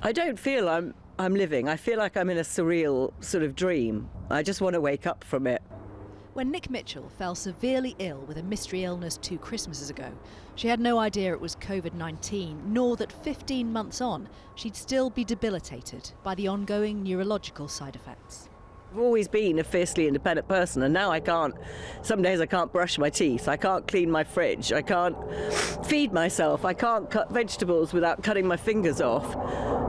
I don't feel I'm living. I feel like I'm in a surreal sort of dream. I just want to wake up from it. When Nick Mitchell fell severely ill with a mystery illness 2 Christmases ago, she had no idea it was COVID-19, nor that 15 months on, she'd still be debilitated by the ongoing neurological side effects. I've always been a fiercely independent person, and now I can't. Some days I can't brush my teeth, I can't clean my fridge, I can't feed myself, I can't cut vegetables without cutting my fingers off.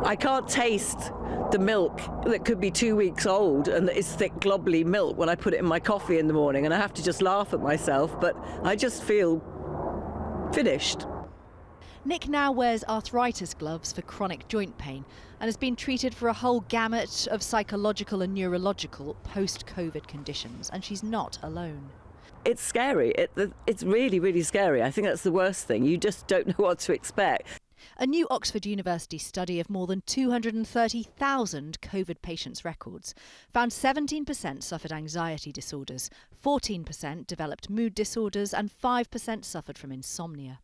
I can't taste the milk that could be 2 weeks old and that is thick, globbly milk when I put it in my coffee in the morning, and I have to just laugh at myself, but I just feel finished. Nick now wears arthritis gloves for chronic joint pain and has been treated for a whole gamut of psychological and neurological post-COVID conditions, and she's not alone. It's scary. It's really, really scary. I think that's the worst thing. You just don't know what to expect. A new Oxford University study of more than 230,000 COVID patients' records found 17% suffered anxiety disorders, 14% developed mood disorders, and 5% suffered from insomnia.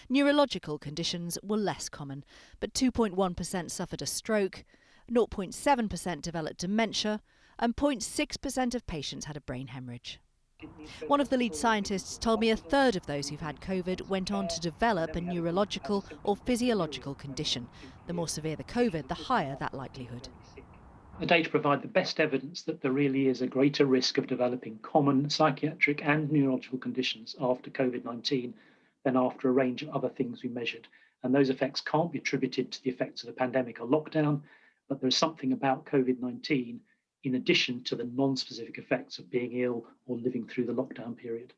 Neurological conditions were less common, but 2.1% suffered a stroke, 0.7% developed dementia, and 0.6% of patients had a brain hemorrhage. One of the lead scientists told me a third of those who've had COVID went on to develop a neurological or physiological condition. The more severe the COVID, the higher that likelihood. The data provide the best evidence that there really is a greater risk of developing common psychiatric and neurological conditions after COVID-19 than after a range of other things we measured. And those effects can't be attributed to the effects of the pandemic or lockdown, but there's something about COVID-19 in addition to the non-specific effects of being ill or living through the lockdown period.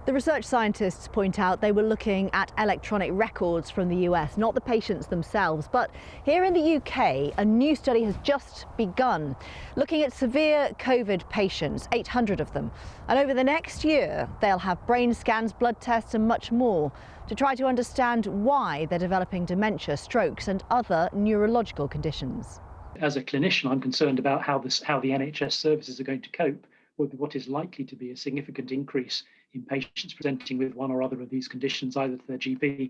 The research scientists point out they were looking at electronic records from the US, not the patients themselves. But here in the UK, a new study has just begun, looking at severe COVID patients, 800 of them. And over the next year, they'll have brain scans, blood tests and much more to try to understand why they're developing dementia, strokes and other neurological conditions. As a clinician, I'm concerned about how the NHS services are going to cope with what is likely to be a significant increase in patients presenting with one or other of these conditions, either to their GP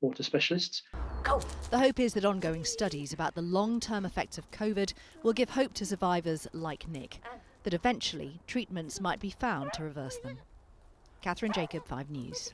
or to specialists. The hope is that ongoing studies about the long-term effects of COVID will give hope to survivors like Nick, that eventually treatments might be found to reverse them. Catherine Jacob, 5 News.